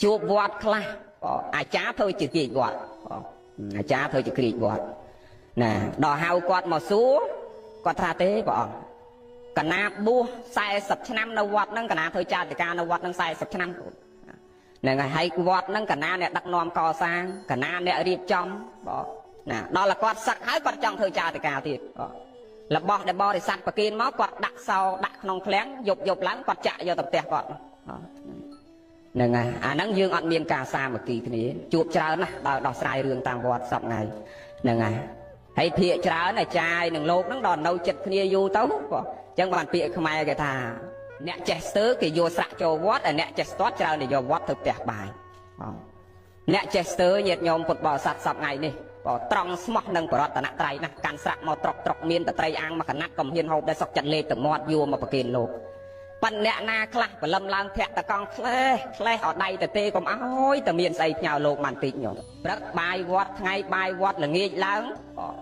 ជួបវត្តខ្លះអាចារ្យធ្វើជាគ្រាចវត្តអាចារ្យធ្វើជាគ្រាចវត្តណាដល់ហៅគាត់មកសួរគាត់ថាទេព្រះអង្គកណាបួស40ឆ្នាំនៅវត្តហ្នឹងកណាធ្វើចាតិកានៅវត្តហ្នឹង40ឆ្នាំហ្នឹងហើយវត្តហ្នឹងកណាអ្នកដឹកនាំកសាងកណាអ្នករៀបចំបងណាដល់តែគាត់សឹកហើយគាត់ចង់ធ្វើចាតិកាទៀតរបស់ដែលបរិស័ទប្រគិនមកគាត់ដាក់សោដាក់ក្នុងឃ្លាំងយប់ឡើងគាត់ចាក់យកទៅផ្ទះគាត់ហ្នឹងហើយអាហ្នឹងយើងអត់មានការសាមគ្គីគ្នាជួបច្រើនណាស់ដល់ដោះស្រាយរឿងតាមវត្តសពថ្ងៃហ្នឹងហើយភាកច្រើនអាចារ្យនឹងលោកហ្នឹងដល់នៅចិត្តគ្នាយូរទៅបងអញ្ចឹងបានពាក្យខ្មែរគេថាអ្នកចេះស្ទើគេយកស្រាក់ចូលវត្តហើយអ្នកចេះស្ទាត់ច្រើនតែយកវត្តទៅផ្ទះបាយអ្នកចេះស្ទើញាតិញោមពុទ្ធបរិស័ទសពថ្ងៃនេះបើត្រង់ស្មោះនឹងបរតនត្រ័យណាកាន់ស្រាក់មកត្រកមានតត្រីអាំងមកកណាត់កំហ៊ានហូបដែលសុកចិត្តលេបទៅមាត់យួរមកប្រគេនលោកប៉ុន្តែអ្នកណាខ្លះបលឹមឡើងធាក់តកង់ផ្លេសអត់ដៃទៅទេកុំអើយតែមានស្អីផ្ញើលោកបានតិចញោមព្រឹកបាយវត្តថ្ងៃបាយវត្តល្ងាចឡើង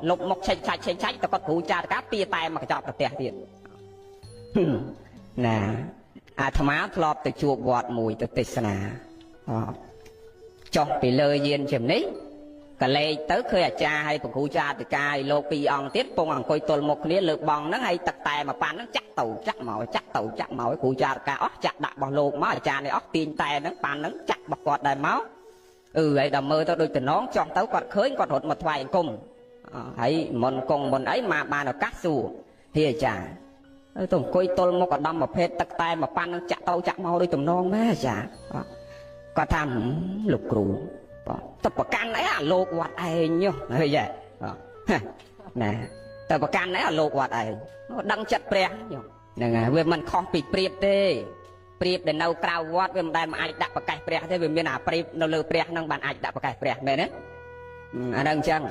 លុបមុខឆេចឆាច់ទៅគាត់គ្រូចាតកាពីតែមកកញ្ចប់ប្រទេសទៀតណាអាត្មាធ្លាប់ទៅជួបវត្តមួយទៅទេសនាចុះពីលើយានជាមនេះកលេចទៅឃើញអាចារ្យឲ្យព្រះគ្រូចាតិកាឲ្យលោក2អង្គទៀតពងអង្គុយទល់មុខគ្នាលើកបងហ្នឹងហើយទឹកតែមកប៉ាន់ហ្នឹងចាក់ទៅចាក់មកគ្រូចាតិកាអស់ចាក់ដាក់របស់លោកមកអាចារ្យនេះអស់ទាញតែហ្នឹងប៉ាន់ហ្នឹងចាក់របស់គាត់ដែរមកហើយដល់មើលទៅដូចតំណងចង់ទៅគាត់ឃើញគាត់រត់មកថ្វាយអង្គមហើយមុនគង់មុនអីមកបានឱកាសសួរហេអាចារ្យទៅអង្គុយទល់មុខឧត្តមប្រភេទទឹកតែមកប៉ាន់ហ្នឹងចាក់ទៅចាក់មកដូចតំណងមែនអាចារ្យគាត់ថាលោកគ្រូតបប្រកាន់អីអាលោកវត្តឯងហ៎យេណាតបប្រកាន់អីអាលោកវត្តឯងដឹងចិត្តព្រះហ្នឹងហើយវាមិនខុសពីព្រាបទេព្រាបដែលនៅក្រៅវត្តវាមិនដែលមិនអាចដាក់ប្រកាសព្រះទេវាមានអាព្រាបនៅលើព្រះហ្នឹងបានអាចដាក់ប្រកាសព្រះមែនទេអាហ្នឹងអញ្ចឹង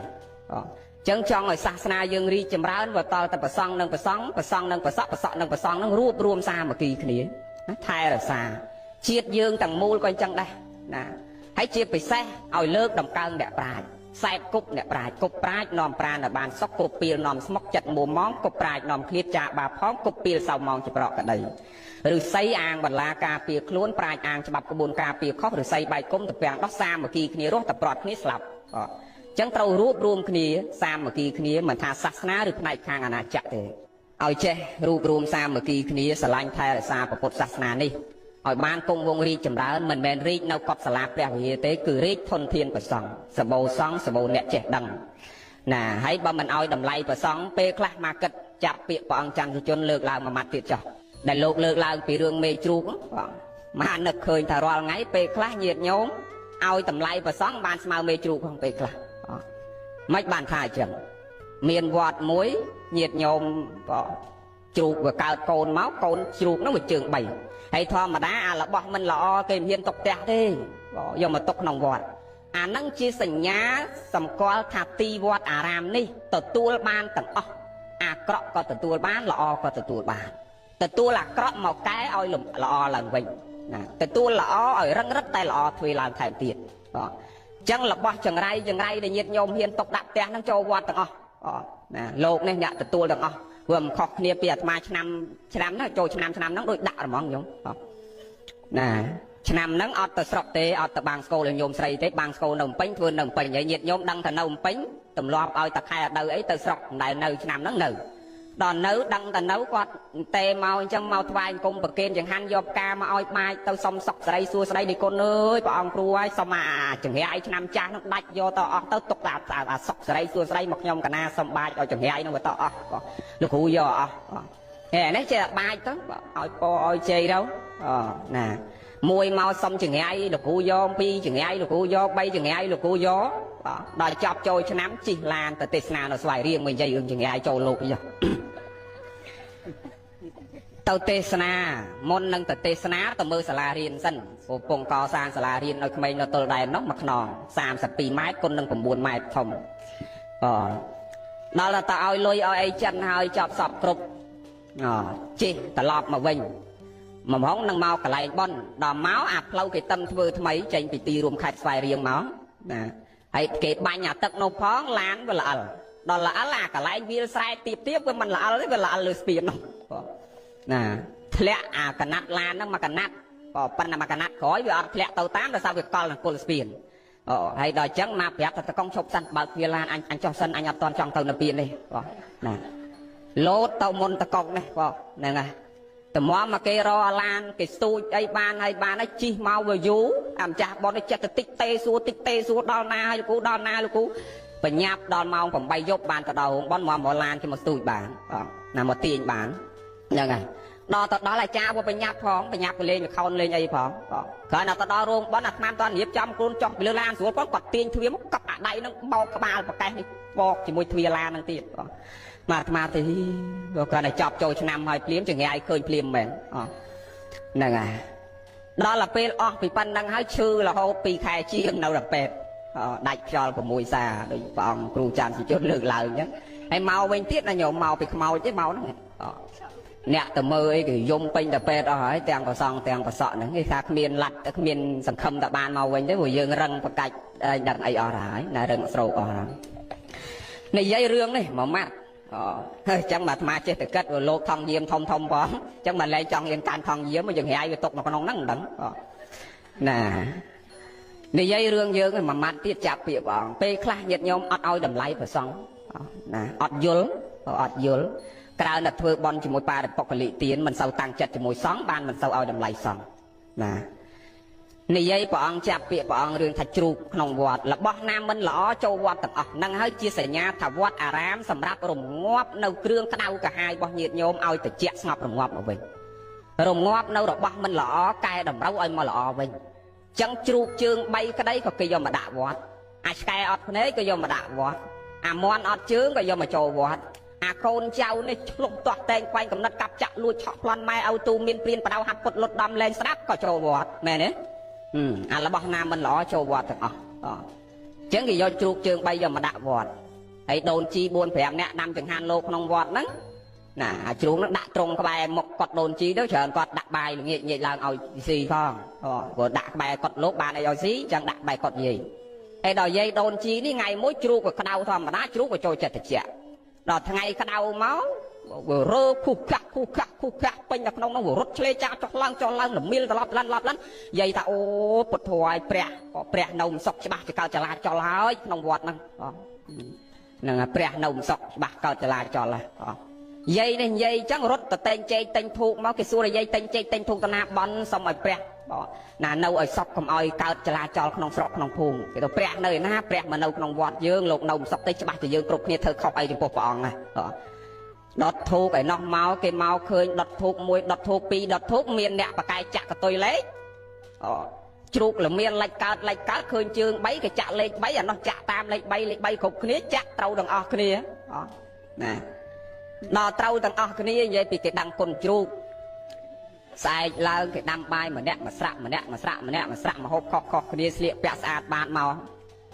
ចង់ឲ្យសាសនាយើងរីកចម្រើនវាតល់តែប្រសង់នឹងប្រសង់នឹងប្រសក់នឹងប្រសង់នឹងរួបរวมសាមគ្គីគ្នាថែរក្សាជាតិយើងទាំងមូលក៏អញ្ចឹងដែរណាហើយជាពិសេសឲ្យលើកដំកើងអ្នកប្រាជ្ញខ្សែគប់អ្នកប្រាជ្ញគប់ប្រាជ្ញនាំប្រាណឲ្យបានសុខគប់ពីលនាំស្មុកចិត្តមួម៉ងគប់ប្រាជ្ញនាំឃ្លាតចាបាផងគប់ពីលសៅម៉ងច្ប្រកក្តីឬស័យអាងបន្លាការពារខ្លួនប្រាជ្ញអាងច្បាប់ក្បួនការពារខុសឬស័យបែកគុំទៅពាំងដោះសាមគ្គីគ្នារស់តែប្រត់គ្នាស្លាប់អញ្ចឹងត្រូវរួបរวมគ្នាសាមគ្គីគ្នាមិនថាសាសនាឬផ្នែកខាងអាណាចក្រទេឲ្យចេះរួបរวมសាមគ្គីគ្នាស្រឡាញ់ថែរក្សាពុទ្ធសាសនានេះឲ្យបានគង់វង្សរីកចម្រើនមិនមែនរីកនៅកុដិសាលាព្រះវិហារទេគឺរីកធនធានប្រសង់សបោសង្ឃសបោអ្នកចេះដឹងណាហើយបើមិនឲ្យតម្លៃប្រសង់ពេលខ្លះមកគិតចាប់ពាក្យព្រះអង្គច័ន្ទជនលើកឡើងមួយម៉ាត់ទៀតចុះដែលលោកលើកឡើងពីរឿងមេជ្រូកមកនឹកឃើញថារាល់ថ្ងៃពេលខ្លះញាតិញោមឲ្យតម្លៃប្រសង់បានស្មើមេជ្រូកផងពេលខ្លះមិនបានថាអញ្ចឹងមានវត្តមួយញាតិញោមជ្រូកវាកើតកូនមកកូនជ្រូកនោះវាជើង3ហើយធម្មតាអារបស់មិនល្អគេមិនហ៊ានទុកផ្ទះទេយកមកទុកក្នុងវត្តអាហ្នឹងជាសញ្ញាសម្គាល់ថាទីវត្តអារាមនេះទទួលបានទាំងអស់អាក្រក់ក៏ទទួលបានល្អក៏ទទួលបានទទួលអាក្រក់មកកែឲ្យល្អឡើងវិញណាទទួលល្អឲ្យរឹងរឹតតែល្អធ្វើឡើងថែមទៀតអញ្ចឹងរបស់ចង្រៃដែលញាតិញោមហ៊ានទុកដាក់ផ្ទះហ្នឹងចូលវត្តទាំងអស់ណាលោកនេះអ្នកទទួលទាំងអស់វាមិនខុសគ្នាពីអាត្មាឆ្នាំហ្នឹងចូលឆ្នាំហ្នឹងដូចដាក់ហ្មងញោមណាឆ្នាំហ្នឹងអត់ទៅស្រុកទេអត់ទៅបាងស្គរឲ្យញោមស្រីទេបាងស្គរនៅភ្នំពេញធ្វើនៅភ្នំពេញហើយញាតិញោមដឹងថានៅភ្នំពេញទម្លាប់ឲ្យតាខែអដៅអីទៅស្រុកដែលនៅឆ្នាំហ្នឹងនៅដល់នៅដឹងតែនៅគាត់ទេមកអញ្ចឹងមកថ្វាយអង្គមប្រគេនចង្ហាន់យកផ្កាមកឲ្យបាចទៅសុំសុខស្រីសួស្ដីនៃគុណអើយព្រះអង្គគ្រូហើយសុំអាចង្រៃឆ្នាំចាស់ហ្នឹងដាច់យកទៅអស់ទៅទុកតែអាសុខស្រីសួស្ដីមកខ្ញុំកណាសុំបាចឲ្យចង្រៃហ្នឹងទៅអស់លោកគ្រូយកអស់ហេនេះចេះបាចទៅឲ្យពរឲ្យជ័យទៅណាមួយមកសុំចង្រៃលោកគ្រូយក2ចង្រៃលោកគ្រូយក3ចង្រៃលោកគ្រូយកដល់ចប់ចូលឆ្នាំជិះឡានទៅទេសនានៅស្វាយរៀងមកនិយាយរឿងចង្រៃចូលលោកអីទៅទេសនាមុននឹងទៅទេសនាទៅមើលសាលារៀនសិនកំពុងកសាងសាលារៀនឲ្យក្មេងនៅទល់ដែននោះមួយខ្នង32ម៉ែត្រគុណនឹង9ម៉ែត្រធំដល់ទៅឲ្យលុយឲ្យអីចិនហើយចប់សពគ្រប់ជិះត្រឡប់មកវិញមួយម៉ោងនឹងមកកន្លែងប៉ុនដល់មកអាផ្លូវគេតឹមធ្វើថ្មីចេញពីទីរួមខេត្តស្វាយរៀងមកណាហើយគេបាញ់អាទឹកនោះផងឡានវាល្អិលដល់ល្អិលអាកន្លែងវាលស្រែទៀបវាមិនល្អិលទេវាល្អិលលើស្ពាននោះណាធ្លាក់អាកណាត់ឡានហ្នឹងមកកណាត់ ប៉ុន្តែមកកណាត់ក្រោយវាអត់ធ្លាក់ទៅតាមដោយសារវាកលនឹងគល់ស្ពានហើយដល់អញ្ចឹងមកប្រាប់ថាតកងឈប់សិនបើកវាឡានអញចុះសិនអញអត់តន់ចង់ទៅនៅពៀននេះណាលោតទៅមុនតកងនេះហ្នឹងហើយតម្រាំមកគេរកឡានគេស្ទូចអីបានហើយជីមកវាយូរអាម្ចាស់បនចិត្តទៅតិចទេសួរដល់ណាហើយលោកគ្រូដល់ណាលោកគ្រូបញ្ញាប់ដល់ម៉ោង8យប់បានទៅដល់រោងបនមកឡានគេមកស្ទូចបានណាមកទាញបានហ្នឹងហើយដល់ទៅដល់អាចារ្យវាបញ្ញាប់ផងបញ្ញាប់ទៅលេងល្ខោនលេងអីផងគ្រាន់តែទៅដល់រោងបនអាត្មាតន់រៀបចំខ្លួនចុះពីលើឡានស្រួលផងគាត់ទាញទ្វារមកកប់អាដៃនឹងបោកក្បាលប្រកេះនេះបោកជាមួយទ្វារឡាននឹងទៀតមកអាត្មាទៅគាត់គាត់តែចប់ចូលឆ្នាំហើយភ្លាមចង្រៃឃើញភ្លាមមែនហ្នឹងហើយដល់ទៅពេលអស់ពីប៉ុណ្្នឹងហើយឈឺរហូត2ខែជាងនៅដល់ពេទ្យដាច់ខ្យល់6សាដូចព្រះអង្គគ្រូច័ន្ទសិជនលើកឡើងអញ្ចឹងហើយមកវិញទៀតណាញោមមកពីខ្មោចទេមកហ្នឹងអ្នកទៅមើលអីគេយំពេញតែពេទ្យអស់ហើយទាំងប្រសងទាំងប្រសក់ហ្នឹងគេថាគ្មានឡាត់គ្មានសង្ឃឹមតែបានមកវិញទេព្រោះយើងរឹងប្រកាច់ដឹងអីអស់ហើយណារឹងស្រោកអស់ហើយនិយាយរឿងនេះមួយម៉ាត់ហើយអញ្ចឹងអាត្មាចេះតែគិតលោកថងយាមធំផងអញ្ចឹងមិនលែងចង់រៀនការថងយាមមកយើងរាយវាຕົកនៅក្នុងហ្នឹងមិនដឹងណានិយាយរឿងយើងមួយម៉ាត់ទៀតចាប់ពាក្យព្រះអង្គពេលខ្លះញាតិញោមអត់ឲ្យតម្លៃព្រះសង្ឃណាអត់យល់ក្រៅតែធ្វើបន់ជាមួយបារិបុគ្គលិទានមិនសូវតាំងចិត្តជាមួយសង្ឃបានមិនសូវឲ្យតម្លៃសង្ឃណានិយាយព្រះអង្គចាប់ពាក្យព្រះអង្គរឿងថាជ្រូកក្នុងវត្តរបស់ណាមិនល្អចូលវត្តទាំងអស់នឹងហើយជាសញ្ញាថាវត្តអារាមសម្រាប់រងាប់នៅគ្រឿងក្តៅកាហាយរបស់ញាតិញោមឲ្យត្រជាក់ស្ងប់រងាប់មកវិញរងាប់នៅរបស់មិនល្អកែតម្រូវឲ្យមកល្អវិញចឹងជ្រូកជើង3ក្តីក៏គេយកមកដាក់វត្តអាឆ្កែអត់ភ្នែកក៏យកមកដាក់វត្តអាមាន់អត់ជើងក៏យកមកចូលវត្តអាកូនចៅនេះឆ្លុះទាស់តែងខ្វែងកំណត់កាប់ចាក់លួចឆក់ប្លន់ម៉ែឲ្យទូមានព្រានបដៅហាត់ពុតលុតដំលែងស្ដាប់ក៏ចូលវត្តមែនទេអារបស់ណាមិនល្អចូលវត្តទាំងអស់ចឹងគេយកជ្រូកជើង3យកមកដាក់វត្តហើយដូនជី4 5នាក់ដាំចង្ហាន់លោកក្នុងវត្តហ្នឹងណាអាជ្រូកហ្នឹងដាក់ត្រង់ក្បែរមុខគាត់ដូនជីទៅច្រើនគាត់ដាក់បាយល្ងាចញែកឡើងឲ្យស៊ីផងព្រោះដាក់ក្បែរគាត់លោកបានអីឲ្យស៊ីចឹងដាក់ក្បែរគាត់យាយហើយដល់យាយដូនជីនេះថ្ងៃមួយជ្រូកក៏ក្តៅធម្មតាជ្រូកក៏ចូលចិត្តត្រជាក់ដល់ថ្ងៃក្តៅមកវារើខុសកាក់ពេញនៅក្នុងនោះវារត់ឆ្លេចាក់ចុះឡើងល្មៀលត្រឡប់លន់យាយថាអូពុទ្ធហើយព្រះនៅមិនសុខច្បាស់ជាកើតចលាចលហើយក្នុងវត្តហ្នឹងហ្នឹងព្រះនៅមិនសុខច្បាស់កើតចលាចលហើយយាយនេះនិយាយអញ្ចឹងរត់ទៅតែងចេកតែងធូបមកគេសួរយាយតែងចេកតែងធូបតាណាបន់សុំឲ្យព្រះណានៅឲ្យសុខកុំឲ្យកើតចលាចលក្នុងស្រុកក្នុងភូមិគេទៅព្រះនៅឯណាព្រះមកនៅក្នុងវត្តយើងលោកនៅមិនសុខទេច្បាស់តែយើងគ្រប់គ្នាធ្វើខុសអីចំពោះព្រះអង្គណាដុតធូបឯណោះមកគេមកឃើញដុតធូប1ដុតធូប2ដុតធូបមានអ្នកបកាយចាក់កតុយលេខជ្រូកល្មៀនលេខកើតឃើញជើង3គេចាក់លេខ3អានោះចាក់តាមលេខ3គ្រប់គ្នាចាក់ត្រូវទាំងអស់គ្នាណាដល់ត្រូវទាំងអស់គ្នានិយាយពីគេដឹងគុណជ្រូកស្អែកឡើងគេដាំបាយម្នាក់មួយស្រាក់មកហូបខុសគ្នាស្លៀកពាក់ស្អាតបានមក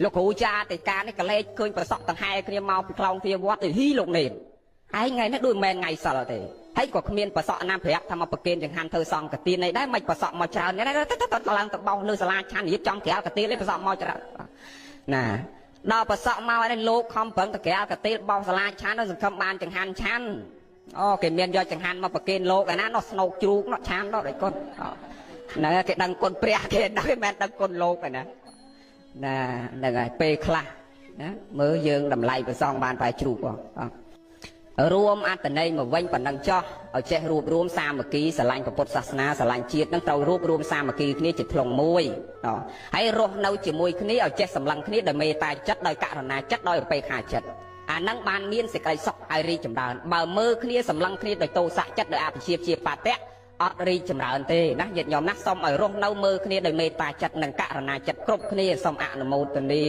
លោកគ្រូចាតិកានេះក៏លេខឃើញប្រសក់ទាំងហែគ្នាមកពីខ្លោងទ្វារវត្តទៅហ៊ីលោកនេមឯងថ្ងៃនេះដូចមិនមែនថ្ងៃសិលទេហើយក៏គ្មានប្រសក់ណាប្រាប់ថាមកប្រគេនចង្ហាន់ធ្វើសង្ឃកទាននេះដែរមិនប្រសក់មកច្រើននេះទៅឡើងទៅបោសលើសាលាឆាន់រៀបចំក្រាលកទាននេះប្រសក់មកច្រើនណាដល់ប្រសក់មកនេះលោកខំប្រឹងទៅក្រាលកទានបោសសាលាឆាន់ទៅសង្ឃឹមបានចង្ហាន់ឆាន់គេមានយកចង្ហាន់មកប្រគេនលោកឯណានោះស្នោកជ្រូកនោះឆាន់ដល់ឯកូនហ្នឹងគេដឹងគុណព្រះគេដឹងមិនមែនដឹងគុណលោកឯណាហ្នឹងហើយពេលខ្លះណាមើលយើងតម្លៃប្រសងបានតែជ្រូករួមអត្តន័យមកវិញប៉ុណ្ណឹងចោះឲ្យចេះរួបរวมសាមគ្គីស្រឡាញ់ពុទ្ធសាសនាស្រឡាញ់ជាតិនឹងត្រូវរួបរวมសាមគ្គីគ្នាជាធ្លុងមួយហើយរស់នៅជាមួយគ្នាឲ្យចេះសម្លឹងគ្នាដោយមេត្តាចិត្តដោយករុណាចិត្តដោយឧបេក្ខាចិត្តអានឹងបានមានសេចក្តីសុខឲ្យរីកចម្រើនបើមើលគ្នាសម្លឹងគ្នាដោយទោសៈចិត្តដោយអភិជាជាបាតៈអត់រីកចម្រើនទេណាញាតិញោមណាសូមឲ្យរស់នៅមើលគ្នាដោយមេត្តាចិត្តនិងករុណាចិត្តគ្រប់គ្នាសូមអនុមោទនា